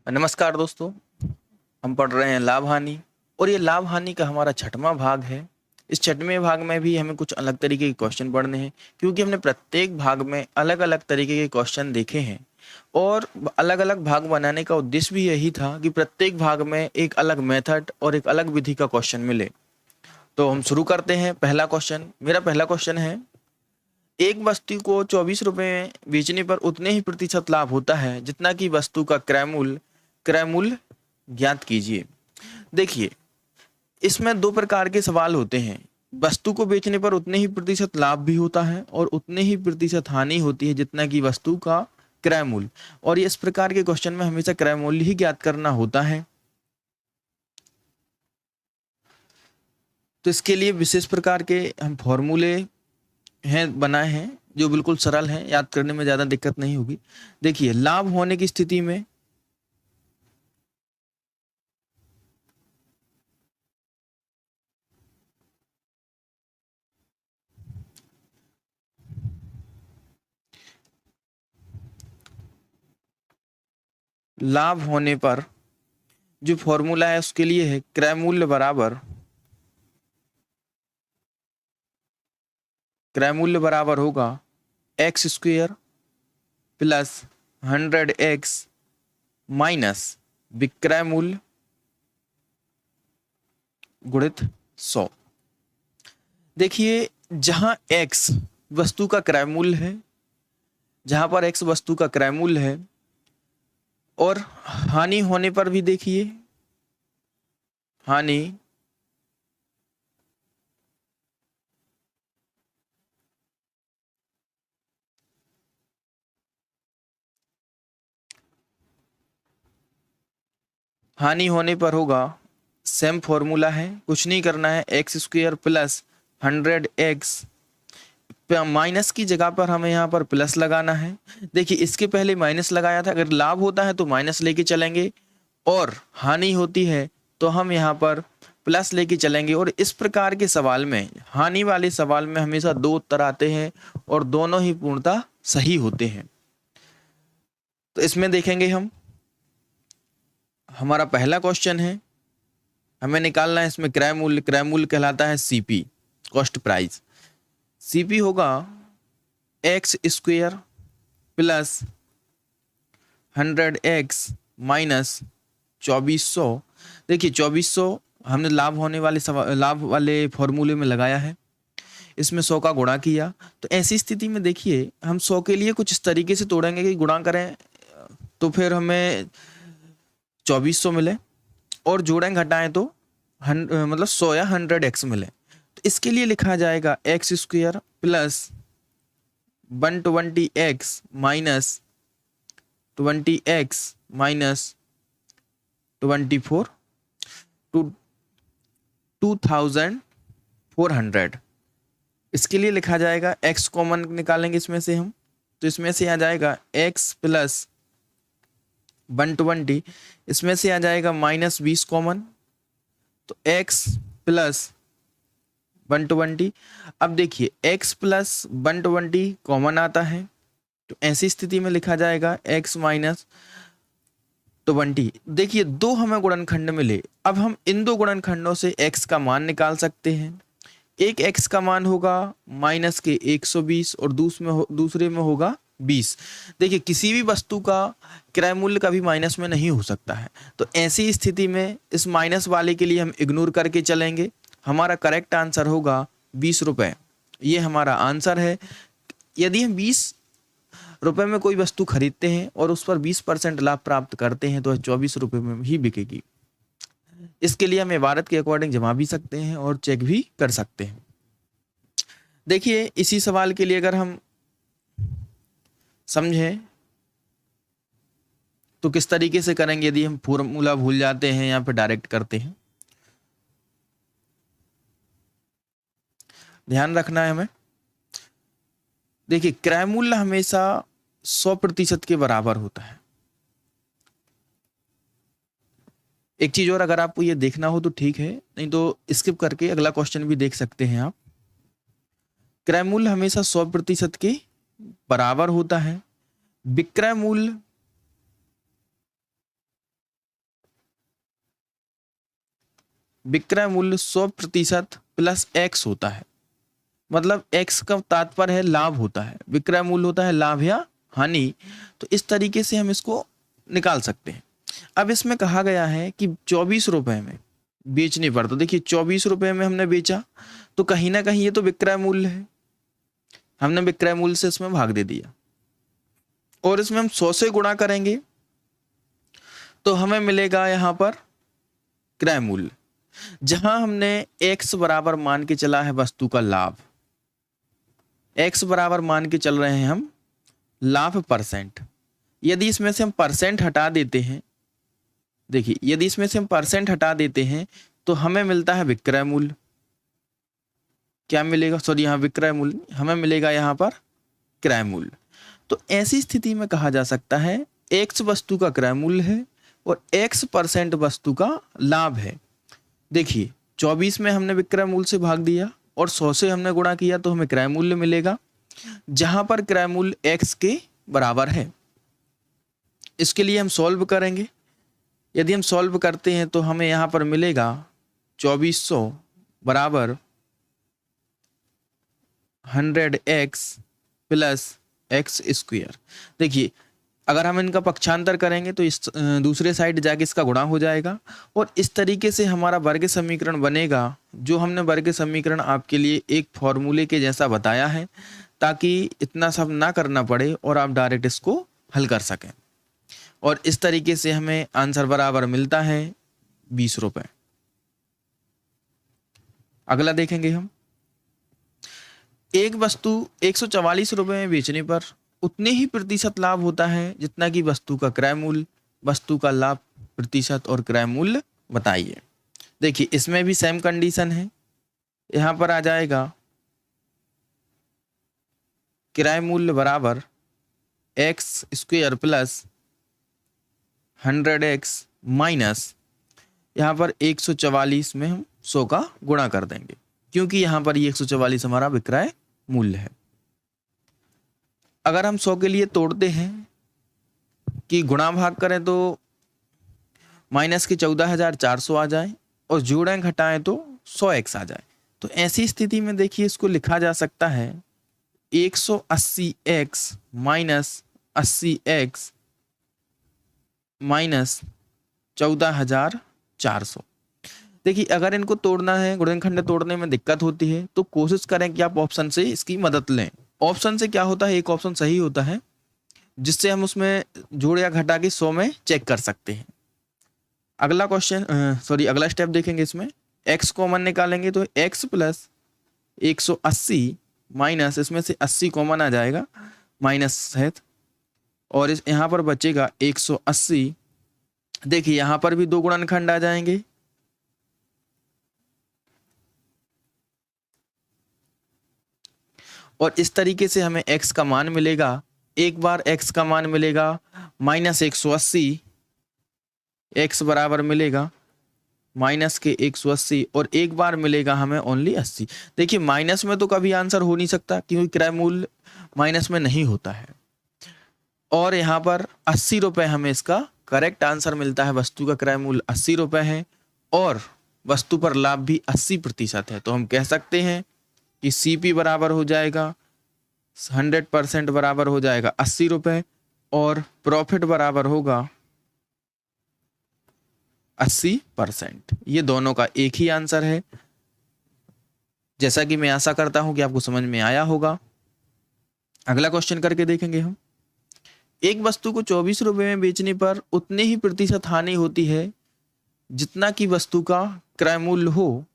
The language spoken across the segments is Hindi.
नमस्कार दोस्तों। हम पढ़ रहे हैं लाभ हानि और ये लाभ हानि का हमारा छठवां भाग है। इस छठवें भाग में भी हमें कुछ अलग तरीके के क्वेश्चन पढ़ने हैं, क्योंकि हमने प्रत्येक भाग में अलग अलग तरीके के क्वेश्चन देखे हैं और अलग अलग भाग बनाने का उद्देश्य भी यही था कि प्रत्येक भाग में एक अलग मेथड और एक अलग विधि का क्वेश्चन मिले। तो हम शुरू करते हैं। पहला क्वेश्चन, मेरा पहला क्वेश्चन है, एक वस्तु को 24 रुपए में बेचने पर उतने ही प्रतिशत लाभ होता है जितना कि वस्तु का क्रय मूल्य ज्ञात कीजिए। देखिए, इसमें दो प्रकार के सवाल होते हैं। वस्तु को बेचने पर उतने ही प्रतिशत लाभ भी होता है और उतने ही प्रतिशत हानि होती है जितना कि वस्तु का क्रय मूल्य। और इस प्रकार के क्वेश्चन में हमेशा क्रय मूल्य ही ज्ञात करना होता है। तो इसके लिए विशेष प्रकार के हम फॉर्मूले बनाए हैं जो बिल्कुल सरल हैं, याद करने में ज्यादा दिक्कत नहीं होगी। देखिए, लाभ होने की स्थिति में लाभ होने पर जो फॉर्मूला है उसके लिए है क्रय मूल्य बराबर होगा x² प्लस 100x माइनस विक्रय मूल्य गुणित 100। देखिए, जहां x वस्तु का क्रय मूल्य है, जहां पर x वस्तु का क्रय मूल्य है, और हानि होने पर भी देखिए, हानि हानि होने पर होगा, सेम फॉर्मूला है, कुछ नहीं करना है, x² प्लस 100x माइनस की जगह पर हमें यहाँ पर प्लस लगाना है। देखिए, इसके पहले माइनस लगाया था, अगर लाभ होता है तो माइनस लेके चलेंगे और हानि होती है तो हम यहाँ पर प्लस लेके चलेंगे। और इस प्रकार के सवाल में, हानि वाले सवाल में हमेशा दो उत्तर आते हैं और दोनों ही पूर्णतः सही होते हैं। तो इसमें देखेंगे हम, हमारा पहला क्वेश्चन है, हमें निकालना है इसमें क्रय मूल्य कहलाता है CP, कॉस्ट प्राइस। CP होगा x² प्लस 100x माइनस 2400। देखिए, 2400 हमने लाभ वाले फॉर्मूले में लगाया है, इसमें 100 का गुणा किया। तो ऐसी स्थिति में देखिए, हम 100 के लिए कुछ इस तरीके से तोड़ेंगे कि गुणा करें तो फिर हमें 2400 मिले, और जोड़ें घटाएं तो मतलब 100 या 100x मिले। तो इसके लिए लिखा जाएगा x² plus 120x minus 20x minus 24 to 2400। इसके लिए लिखा जाएगा, x कॉमन निकालेंगे इसमें से हम, तो इसमें से आ जाएगा x प्लस 120, इसमें से आ जाएगा माइनस 20 कॉमन, तो x प्लस 120। अब देखिए, x प्लस 120 कॉमन आता है, तो ऐसी स्थिति में लिखा जाएगा x माइनस 20। देखिए, दो हमें गुणनखंड मिले, अब हम इन दो गुणनखंडों से x का मान निकाल सकते हैं। एक x का मान होगा माइनस के 120 और दूसरे में होगा 20। देखिए, किसी भी वस्तु का क्रय मूल्य कभी माइनस में नहीं हो सकता है, तो ऐसी स्थिति में इस माइनस वाले के लिए हम इग्नोर करके चलेंगे। हमारा करेक्ट आंसर होगा 20 रुपए। ये हमारा आंसर है। यदि हम 20 रुपए में कोई वस्तु खरीदते हैं और उस पर 20% लाभ प्राप्त करते हैं तो 24 रुपए में ही बिकेगी। इसके लिए हम इबारत के अकॉर्डिंग जमा भी सकते हैं और चेक भी कर सकते हैं। देखिए, इसी सवाल के लिए अगर हम समझें तो किस तरीके से करेंगे, यदि हम फॉर्मूला भूल जाते हैं या फिर डायरेक्ट करते हैं। ध्यान रखना है हमें। देखिए, क्रय मूल्य हमेशा 100% के बराबर होता है। एक चीज और, अगर आपको ये देखना हो तो ठीक है, नहीं तो स्किप करके अगला क्वेश्चन भी देख सकते हैं आप। क्रय मूल्य हमेशा 100% के बराबर होता है। विक्रय मूल्य विक्रय मूल्य 100% प्लस एक्स होता है। मतलब एक्स का तात्पर्य है लाभ होता है, विक्रय मूल्य होता है लाभ या हानि। तो इस तरीके से हम इसको निकाल सकते हैं। अब इसमें कहा गया है कि 24 रुपए में बेचने पर, तो देखिए 24 रुपए में हमने बेचा, तो कहीं ना कहीं ये तो विक्रय मूल्य है, हमने विक्रय मूल्य से इसमें भाग दे दिया, और इसमें हम 100 से गुणा करेंगे तो हमें मिलेगा यहाँ पर क्रय मूल्य। जहां हमने x बराबर मान के चला है वस्तु का लाभ, x बराबर मान के चल रहे हैं हम लाभ परसेंट। यदि इसमें से हम परसेंट हटा देते हैं, देखिए यदि इसमें से हम परसेंट हटा देते हैं तो हमें मिलता है विक्रय मूल्य। क्या मिलेगा, सॉरी यहाँ विक्रय मूल्य, हमें मिलेगा यहाँ पर क्रय मूल्य। तो ऐसी स्थिति में कहा जा सकता है x वस्तु का क्रय मूल्य है और x% वस्तु का लाभ है। देखिए 24 में हमने विक्रय मूल्य से भाग दिया और 100 से हमने गुणा किया तो हमें क्रय मूल्य मिलेगा, जहां पर क्रय मूल्य x के बराबर है। इसके लिए हम सॉल्व करेंगे। यदि हम सॉल्व करते हैं तो हमें यहाँ पर मिलेगा 2400 बराबर 100x प्लस एक्स स्क्वायर। देखिए अगर हम इनका पक्षांतर करेंगे तो इस दूसरे साइड जाके इसका गुणा हो जाएगा, और इस तरीके से हमारा वर्ग समीकरण बनेगा। जो हमने वर्ग समीकरण आपके लिए एक फॉर्मूले के जैसा बताया है, ताकि इतना सब ना करना पड़े और आप डायरेक्ट इसको हल कर सकें। और इस तरीके से हमें आंसर बराबर मिलता है 20 रुपए। अगला देखेंगे हम, एक वस्तु 144 रुपए में बेचने पर उतने ही प्रतिशत लाभ होता है जितना कि वस्तु का क्रय मूल्य। वस्तु का लाभ प्रतिशत और क्रय मूल्य बताइए। देखिए इसमें भी सेम कंडीशन है, यहां पर आ जाएगा क्रय मूल्य बराबर x square plus 100x minus यहाँ पर 144 में हम 100 का गुणा कर देंगे, क्योंकि यहाँ पर ये 144 हमारा विक्रय मूल्य है। अगर हम 100 के लिए तोड़ते हैं कि गुणा भाग करें तो माइनस के 14,400 आ जाए और जोड़ें घटाएं तो 100x आ जाए। तो ऐसी स्थिति में देखिए इसको लिखा जा सकता है 180x माइनस 80x माइनस 14,400। देखिए अगर इनको तोड़ना है, गुणनखंड तोड़ने में दिक्कत होती है, तो कोशिश करें कि आप ऑप्शन से इसकी मदद लें। ऑप्शन से क्या होता है, एक ऑप्शन सही होता है जिससे हम उसमें जोड़ या घटा के 100 में चेक कर सकते हैं। अगला क्वेश्चन अगला स्टेप देखेंगे। इसमें x कॉमन निकालेंगे तो x प्लस 180 माइनस इसमें से 80 कॉमन आ जाएगा, माइनस है, और इस यहाँ पर बचेगा 180। देखिए यहाँ पर भी दो गुणनखंड आ जाएंगे, और इस तरीके से हमें x का मान मिलेगा। एक बार x का मान मिलेगा माइनस 180, x बराबर मिलेगा माइनस के 180, और एक बार मिलेगा हमें ओनली 80। देखिए माइनस में तो कभी आंसर हो नहीं सकता क्योंकि क्रय मूल्य माइनस में नहीं होता है, और यहाँ पर 80 रुपये हमें इसका करेक्ट आंसर मिलता है। वस्तु का क्रय मूल्य 80 रुपये है और वस्तु पर लाभ भी 80% है। तो हम कह सकते हैं कि CP बराबर हो जाएगा 100% बराबर हो जाएगा 80 रुपये, और प्रॉफिट बराबर होगा 80%। ये दोनों का एक ही आंसर है। जैसा कि मैं आशा करता हूं कि आपको समझ में आया होगा। अगला क्वेश्चन करके देखेंगे हम। एक वस्तु को 24 रुपये में बेचने पर उतने ही प्रतिशत हानि होती है जितना कि वस्तु का क्रय मूल्य हो,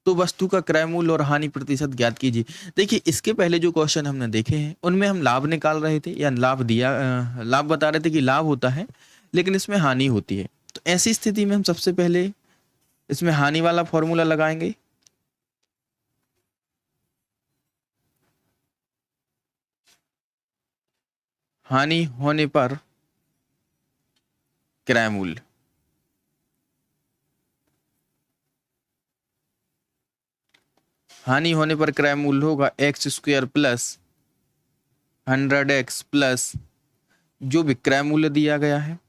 तो वस्तु का क्रय मूल्य और हानि प्रतिशत ज्ञात कीजिए। देखिए इसके पहले जो क्वेश्चन हमने देखे हैं उनमें हम लाभ निकाल रहे थे, या लाभ बता रहे थे कि लाभ होता है, लेकिन इसमें हानि होती है। तो ऐसी स्थिति में हम सबसे पहले इसमें हानि वाला फॉर्मूला लगाएंगे। हानि होने पर क्रय मूल्य, हानि होने पर क्रय मूल्य होगा x square plus 100x plus जो विक्रय मूल्य दिया गया है।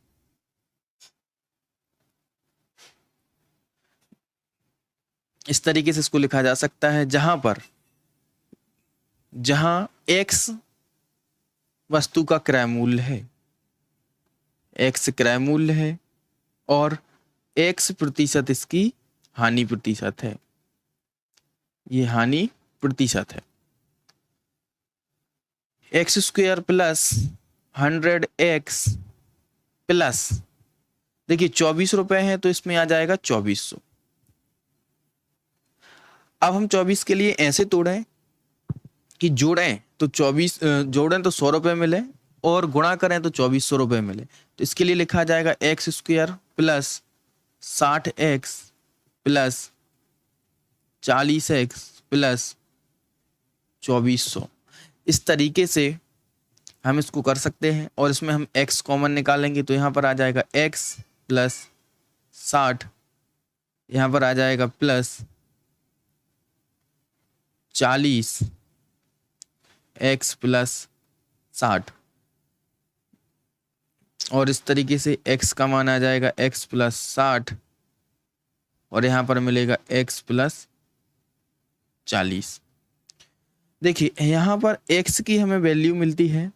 इस तरीके से इसको लिखा जा सकता है, जहां x वस्तु का क्रय मूल्य है, x क्रय मूल्य है और x प्रतिशत इसकी हानि प्रतिशत है, ये हानि प्रतिशत है। X square plus 100x plus, देखिए 24 रुपए है तो इसमें आ जाएगा 2400। अब हम 24 के लिए ऐसे तोड़ें कि जोड़ें तो 100 रुपए मिले और गुणा करें तो 2400 रुपए मिले। तो इसके लिए लिखा जाएगा x square plus 60x plus 40x plus 2400। इस तरीके से हम इसको कर सकते हैं और इसमें हम x कॉमन निकालेंगे तो यहाँ पर आ जाएगा x प्लस 60, यहाँ पर आ जाएगा प्लस 40 x प्लस 60 और इस तरीके से x का मान आ जाएगा x प्लस 60 और यहाँ पर मिलेगा x प्लस 40। देखिए यहाँ पर x की हमें वैल्यू मिलती है,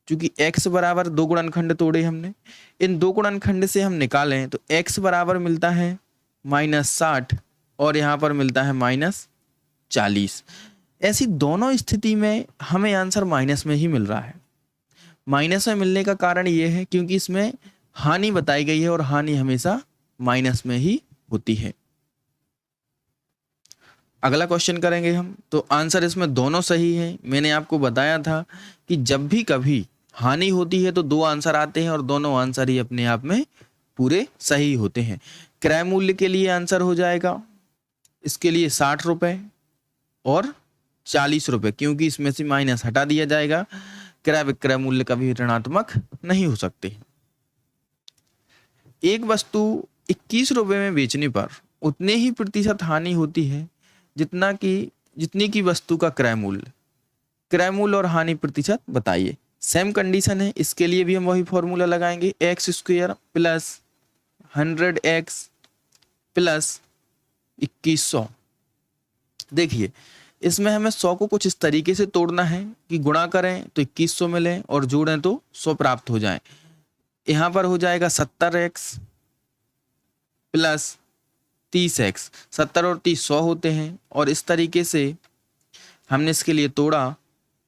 क्योंकि x बराबर दो गुणनखंड तोड़े हमने, इन दो गुणनखंड से हम निकालें तो x बराबर मिलता है -60 और यहाँ पर मिलता है -40। ऐसी दोनों स्थिति में हमें आंसर माइनस में ही मिल रहा है। माइनस में मिलने का कारण ये है क्योंकि इसमें हानि बताई गई है और हानि हमेशा माइनस में ही होती है। अगला क्वेश्चन करेंगे हम, तो आंसर इसमें दोनों सही है। मैंने आपको बताया था कि जब भी कभी हानि होती है तो दो आंसर आते हैं और दोनों आंसर ही अपने आप में पूरे सही होते हैं। क्रय मूल्य के लिए आंसर हो जाएगा इसके लिए 60 रुपए और 40 रुपए, क्योंकि इसमें से माइनस हटा दिया जाएगा। क्रय विक्रय मूल्य कभी ऋणात्मक नहीं हो सकते। एक वस्तु 21 रुपए में बेचने पर उतने ही प्रतिशत हानि होती है जितनी की वस्तु का क्रय मूल्य। क्रय मूल्य और हानि प्रतिशत बताइए। सेम कंडीशन है, इसके लिए भी हम वही फॉर्मूला लगाएंगे, x square plus 100x plus 2100। देखिए इसमें हमें 100 को कुछ इस तरीके से तोड़ना है कि गुणा करें तो 2100 मिले और जोड़ें तो 100 प्राप्त हो जाए। यहाँ पर हो जाएगा 70x प्लस 30x, 70 और 30 100 होते हैं और इस तरीके से हमने इसके लिए तोड़ा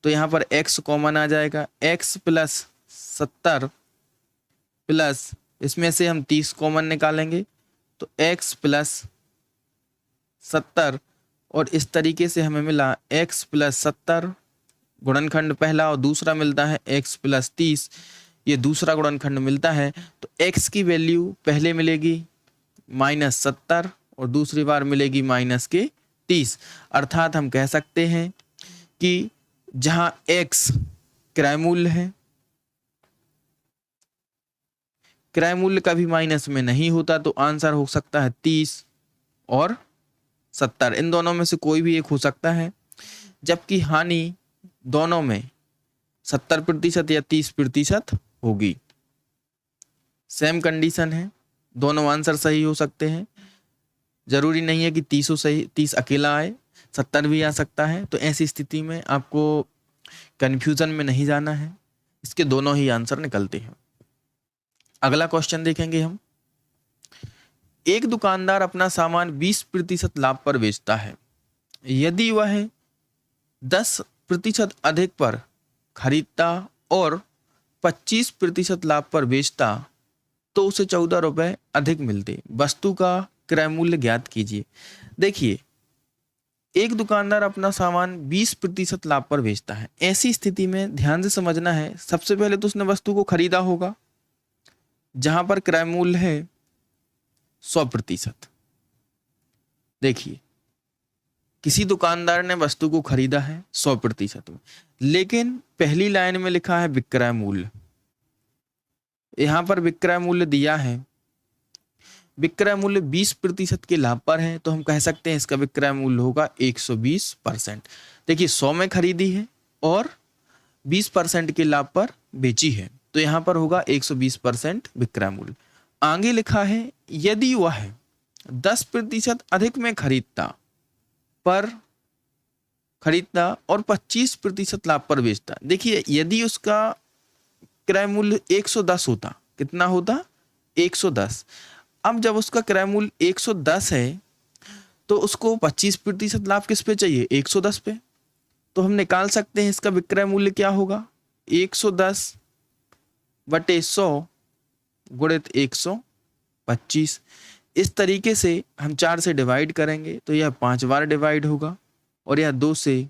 तो यहाँ पर x कॉमन आ जाएगा, x प्लस 70 प्लस इसमें से हम 30 कॉमन निकालेंगे तो x प्लस 70 और इस तरीके से हमें मिला x प्लस 70 गुणनखंड पहला और दूसरा मिलता है x प्लस 30, ये दूसरा गुणनखंड मिलता है। तो x की वैल्यू पहले मिलेगी -70 और दूसरी बार मिलेगी -30। अर्थात हम कह सकते हैं कि जहां x क्रय मूल्य है, क्रय मूल्य कभी माइनस में नहीं होता, तो आंसर हो सकता है 30 और 70, इन दोनों में से कोई भी एक हो सकता है। जबकि हानि दोनों में 70% या 30% होगी। सेम कंडीशन है, दोनों आंसर सही हो सकते हैं। जरूरी नहीं है कि 30 अकेला आए, 70 भी आ सकता है। तो ऐसी स्थिति में आपको कंफ्यूजन में नहीं जाना है, इसके दोनों ही आंसर निकलते हैं। अगला क्वेश्चन देखेंगे हम। एक दुकानदार अपना सामान 20% लाभ पर बेचता है। यदि वह 10% अधिक पर खरीदता और 25% लाभ पर बेचता तो उसे 14 रुपए अधिक मिलते। वस्तु का क्रय मूल्य ज्ञात कीजिए। देखिए एक दुकानदार अपना सामान 20% लाभ पर बेचता है। ऐसी स्थिति में ध्यान से समझना है, सबसे पहले तो उसने वस्तु को खरीदा होगा जहां पर क्रय मूल्य है 100%। देखिए किसी दुकानदार ने वस्तु को खरीदा है 100% में, लेकिन पहली लाइन में लिखा है विक्रय मूल्य। यहां पर विक्रय मूल्य दिया है, विक्रय मूल्य 20% के लाभ पर है, तो हम कह सकते हैं इसका विक्रय मूल्य होगा 120%। देखिए 100 में खरीदी है और 20% के लाभ पर बेची है, तो यहाँ पर होगा 120% विक्रय मूल्य। आगे लिखा है यदि वह 10% अधिक में खरीदता और 25% लाभ पर बेचता। देखिए यदि उसका क्रय मूल्य 110 होता, कितना होता 110। अब जब उसका क्रय मूल्य 110 है तो उसको 25% लाभ किस पे चाहिए 110 पे। तो हम निकाल सकते हैं इसका विक्रय मूल्य क्या होगा 110 बटे 100 गुणित 125। इस तरीके से हम 4 से डिवाइड करेंगे तो यह 5 बार डिवाइड होगा और यह 2 से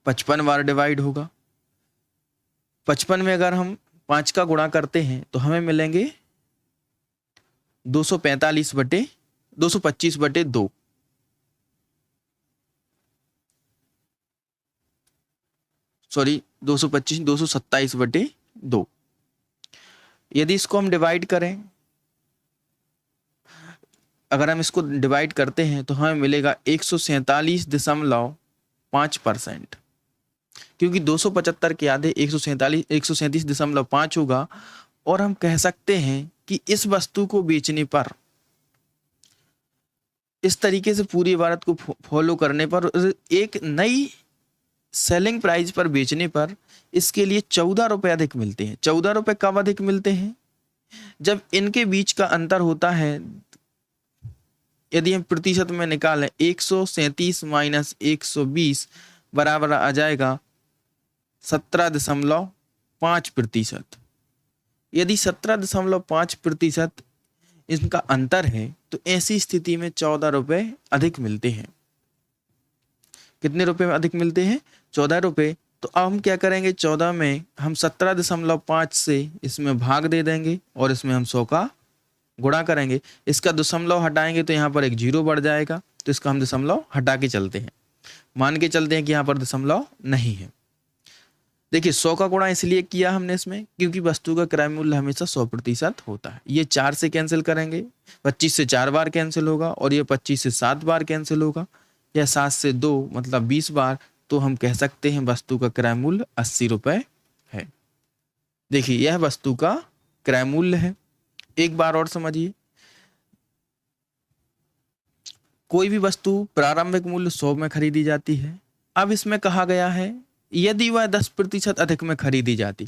55 बार डिवाइड होगा। 55 में अगर हम 5 का गुणा करते हैं तो हमें मिलेंगे 225 बटे 2 सॉरी 227 बटे 2। यदि इसको हम डिवाइड करें, अगर हम इसको डिवाइड करते हैं तो हमें मिलेगा 147.5%, क्योंकि 275 के आधे 137.5 होगा। और हम कह सकते हैं कि इस वस्तु को बेचने पर, इस तरीके से पूरी इबारत को फॉलो करने पर, एक नई सेलिंग प्राइस पर बेचने पर इसके लिए 14 रुपए अधिक मिलते हैं। 14 रुपए कब अधिक मिलते हैं जब इनके बीच का अंतर होता है, यदि हम प्रतिशत में निकालें 137 माइनस 120 बराबर आ जाएगा 17.5%। यदि 17.5% इनका अंतर है तो ऐसी स्थिति में 14 रुपए अधिक मिलते हैं। कितने रुपए में अधिक मिलते हैं 14 रुपए। तो अब हम क्या करेंगे 14 में हम 17.5 से इसमें भाग दे देंगे और इसमें हम 100 का गुणा करेंगे। इसका दशमलव हटाएंगे तो यहाँ पर एक 0 बढ़ जाएगा, तो इसका हम दशमलव हटा के चलते हैं, मान के चलते हैं कि यहाँ पर दशमलव नहीं है। देखिए 100 का गुणा इसलिए किया हमने इसमें क्योंकि वस्तु का क्रय मूल्य हमेशा 100% होता है। ये 4 से कैंसिल करेंगे, 25 से 4 बार कैंसिल होगा और ये 25 से 7 बार कैंसिल होगा, या 7 से 2 मतलब 20 बार। तो हम कह सकते हैं वस्तु का क्रय मूल्य 80 रुपए है। देखिए यह वस्तु का क्रय मूल्य है। एक बार और समझिए, कोई भी वस्तु प्रारंभिक मूल्य 100 में खरीदी जाती है। अब इसमें कहा गया है यदि वह 10% अधिक में खरीदी जाती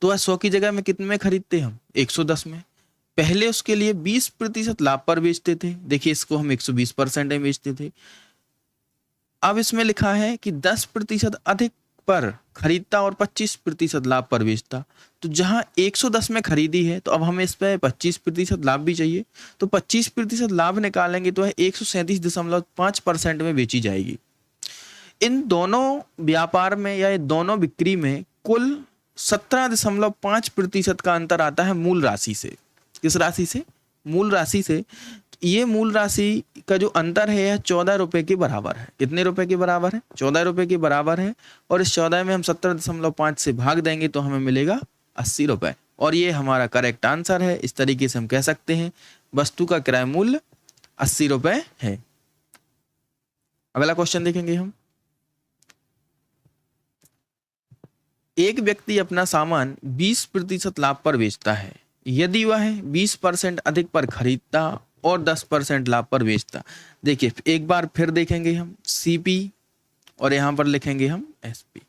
तो वह 100 की जगह में कितने में खरीदते हम 110 में। पहले उसके लिए 20% लाभ पर बेचते थे, देखिए इसको हम 120% में बेचते थे। अब इसमें लिखा है कि 10% अधिक पर खरीदता और 25% लाभ पर बेचता। तो जहां 110 में खरीदी है तो अब हमें इस पर 25% लाभ भी चाहिए, तो 25% लाभ निकालेंगे तो 137.5% में बेची जाएगी। इन दोनों व्यापार में या दोनों बिक्री में कुल 17.5% का अंतर आता है मूल राशि से। किस राशि से? मूल राशि से। ये मूल राशि का जो अंतर है यह 14 रुपए के बराबर है। कितने रुपए के बराबर है? 14 रुपए के बराबर है। और इस 14 में हम 17.5 से भाग देंगे तो हमें मिलेगा 80 रुपए। और ये हमारा करेक्ट आंसर है। इस तरीके से हम कह सकते हैं वस्तु का क्रय मूल्य 80 रुपए है। अगला क्वेश्चन देखेंगे हम। एक व्यक्ति अपना सामान 20% लाभ पर बेचता है यदि वह 20% अधिक पर खरीदता और 10% लाभ पर बेचता। देखिए एक बार फिर देखेंगे हम सीपी और यहां पर लिखेंगे हम एसपी।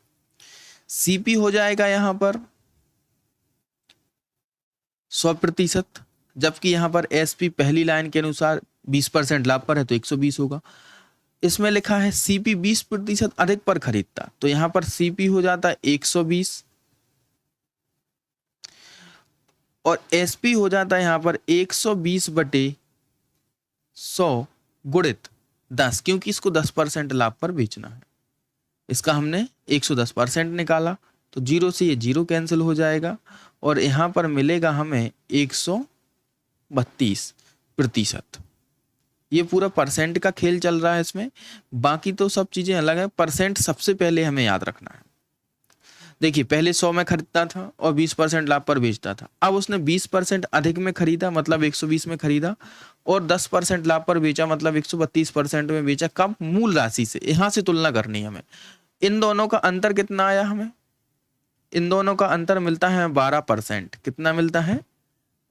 सीपी हो जाएगा यहां पर 100%, जबकि यहां पर एसपी पहली लाइन के अनुसार 20% लाभ पर है तो 120 होगा। इसमें लिखा है सीपी 20% अधिक पर खरीदता, तो यहां पर सीपी हो जाता है 120 और एसपी हो जाता है यहां पर 120 बटे 100 गुणित 10, क्योंकि इसको 10% लाभ पर बेचना है। इसका हमने 110% निकाला तो 0 से ये 0 कैंसिल हो जाएगा और यहां पर मिलेगा हमें 132%। ये पूरा परसेंट का खेल चल रहा है इसमें, बाकी तो सब चीजें अलग है। परसेंट सबसे पहले हमें याद रखना है। देखिए पहले 100 में खरीदता था और 20% लाभ पर बेचता था। अब उसने 20% अधिक में खरीदा मतलब 120 में खरीदा और 10% लाभ पर बेचा मतलब 132% में बेचा। कब? मूल राशि से। यहां से तुलना करनी है हमें। इन दोनों का अंतर कितना आया हमें? इन दोनों का अंतर मिलता है 12%। कितना मिलता है?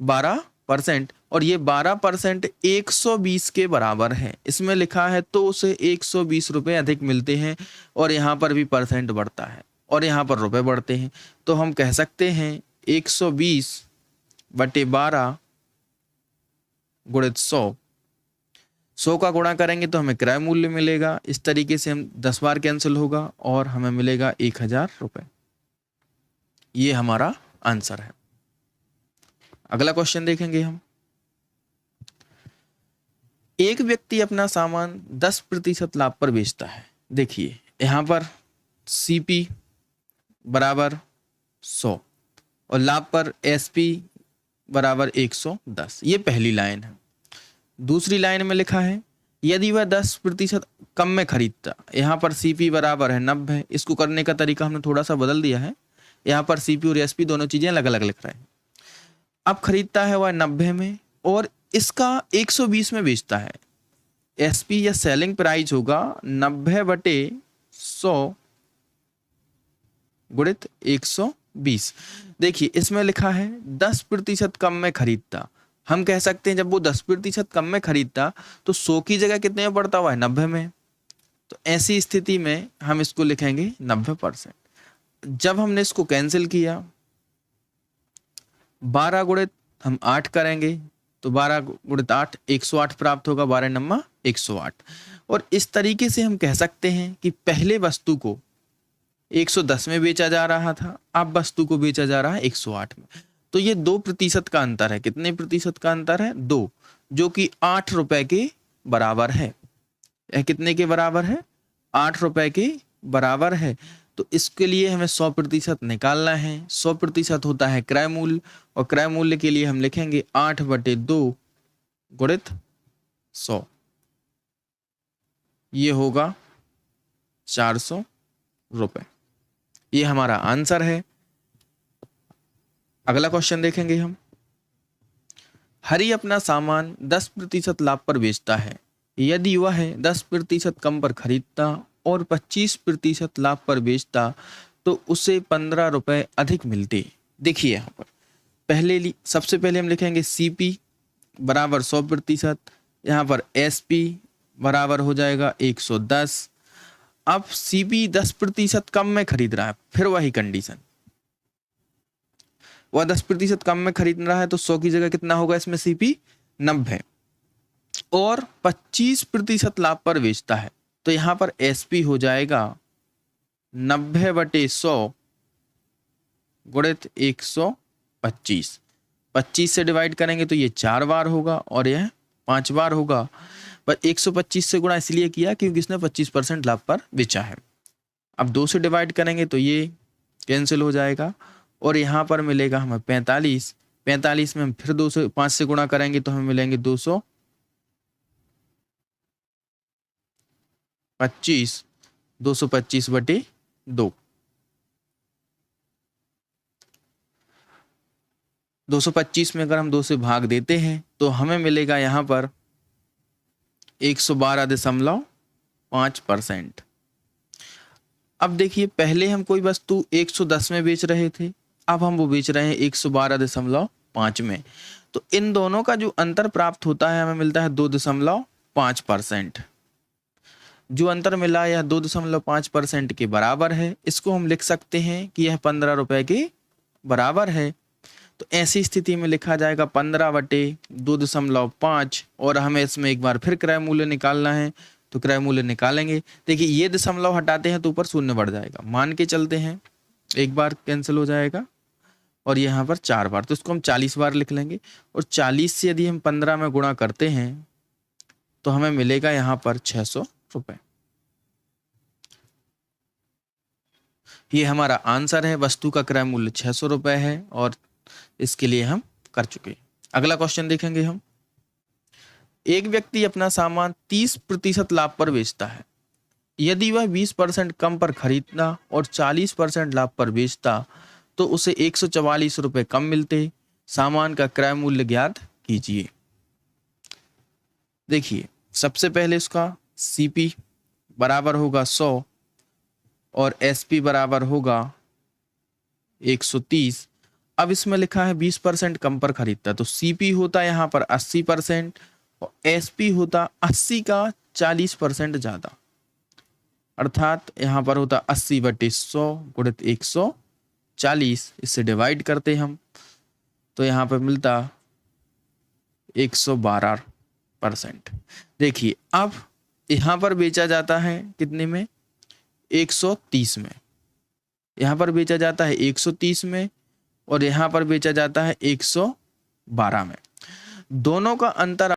12%। और ये 12% 120 के बराबर है। इसमें लिखा है तो उसे 120 रुपये अधिक मिलते हैं, और यहाँ पर भी परसेंट बढ़ता है और यहाँ पर रुपए बढ़ते हैं। तो हम कह सकते हैं 120/12 गुणित 100, 100 का गुणा करेंगे तो हमें क्रय मूल्य मिलेगा। इस तरीके से हम 10 बार कैंसिल होगा और हमें मिलेगा 1000 रुपये। ये हमारा आंसर है। अगला क्वेश्चन देखेंगे हम। एक व्यक्ति अपना सामान 10% लाभ पर बेचता है। देखिए यहाँ पर सीपी बराबर 100 और लाभ पर एसपी बराबर 110। ये पहली लाइन है। दूसरी लाइन में लिखा है यदि वह 10% कम में खरीदता, यहाँ पर सीपी बराबर है 90। इसको करने का तरीका हमने थोड़ा सा बदल दिया है। यहाँ पर सीपी और एसपी दोनों चीजें अलग अलग लिख रहे हैं। अब खरीदता है वह 90 में और इसका 120 में बेचता है। एसपी या सेलिंग प्राइस होगा 90/100 गुणित 120। देखिए इसमें लिखा है 10% कम में खरीदता। हम कह सकते हैं जब वो 10% कम में खरीदता तो 100 की जगह कितने में पड़ता हुआ है, 90 में। तो ऐसी स्थिति में हम इसको लिखेंगे 90%। जब हमने इसको कैंसिल किया 12 गुणित हम 8 करेंगे तो 12 गुणित 8 108 प्राप्त होगा। 12 नम्मा 108। और इस तरीके से हम कह सकते हैं कि पहले वस्तु को 110 में बेचा जा रहा था, अब वस्तु को बेचा जा रहा है 108 में। तो ये 2% का अंतर है। कितने प्रतिशत का अंतर है? 2, जो कि 8 रुपए के बराबर है। यह कितने के बराबर है? 8 रुपए के बराबर है। तो इसके लिए हमें 100% निकालना है। 100% होता है क्रय मूल्य, और क्रय मूल्य के लिए हम लिखेंगे 8/2 गुणित 100। ये होगा 400 रुपए। ये हमारा आंसर है। अगला क्वेश्चन देखेंगे हम। हरि अपना सामान 10% लाभ पर बेचता है। यदि वह 10% कम पर खरीदता और 25% लाभ पर बेचता तो उसे 15 रुपए अधिक मिलते। देखिए यहाँ पर सबसे पहले हम लिखेंगे सीपी बराबर 100%, यहाँ पर एसपी बराबर हो जाएगा 110। अब सीपी 10% कम में खरीद रहा है, फिर वही कंडीशन, वह 10% कम में खरीद रहा है तो 100 की जगह कितना होगा इसमें सीपी 90, और 25% लाभ पर बेचता है तो यहाँ पर एसपी हो जाएगा 90/100 गुणित 125। 25 से डिवाइड करेंगे तो ये 4 बार होगा और यह 5 बार होगा, पर 125 से गुणा इसलिए किया क्योंकि इसने 25% लाभ पर बेचा है। अब 2 से डिवाइड करेंगे तो ये कैंसिल हो जाएगा और यहाँ पर मिलेगा हमें 45। 45 में हम फिर 5 से गुणा करेंगे तो हमें मिलेंगे 225, 225/2। 225 में अगर हम 2 से भाग देते हैं तो हमें मिलेगा यहाँ पर 112.5%। अब देखिए पहले हम कोई वस्तु 110 में बेच रहे थे, अब हम वो बेच रहे हैं 112.5 में। तो इन दोनों का जो अंतर प्राप्त होता है हमें मिलता है 2.5%। जो अंतर मिला यह 2.5% के बराबर है। इसको हम लिख सकते हैं कि यह 15 रुपए के बराबर है। तो ऐसी स्थिति में लिखा जाएगा 15/2.5, और हमें इसमें एक बार फिर क्रय मूल्य निकालना है तो क्रय मूल्य निकालेंगे। देखिए ये दशमलव हटाते हैं तो ऊपर शून्य बढ़ जाएगा, मान के चलते हैं एक बार कैंसिल हो जाएगा और यहाँ पर 4 बार, तो इसको हम 40 बार लिख लेंगे। और 40 से यदि हम 15 में गुणा करते हैं तो हमें मिलेगा यहाँ पर 600 रुपए। ये हमारा आंसर है। वस्तु का क्रय मूल्य 600 रुपए है और इसके लिए हम कर चुके। अगला क्वेश्चन देखेंगे हम। एक व्यक्ति अपना सामान 30% लाभ पर बेचता है। यदि वह 20% कम पर खरीदता और 40% लाभ पर बेचता तो उसे 144 रुपए कम मिलते। सामान का क्रय मूल्य ज्ञात कीजिए। देखिए सबसे पहले इसका सीपी बराबर होगा 100 और एसपी बराबर होगा 130, अब इसमें लिखा है 20% कम पर खरीदता है, तो सीपी होता है यहाँ पर 80% और एसपी होता 80 का 40% ज्यादा, अर्थात यहाँ पर होता 80/100 गुणित 140, इससे डिवाइड करते हम तो यहाँ पर मिलता 112%। देखिए अब यहाँ पर बेचा जाता है कितने में, 130 में, यहाँ पर बेचा जाता है 130 में और यहाँ पर बेचा जाता है 112 में। दोनों का अंतर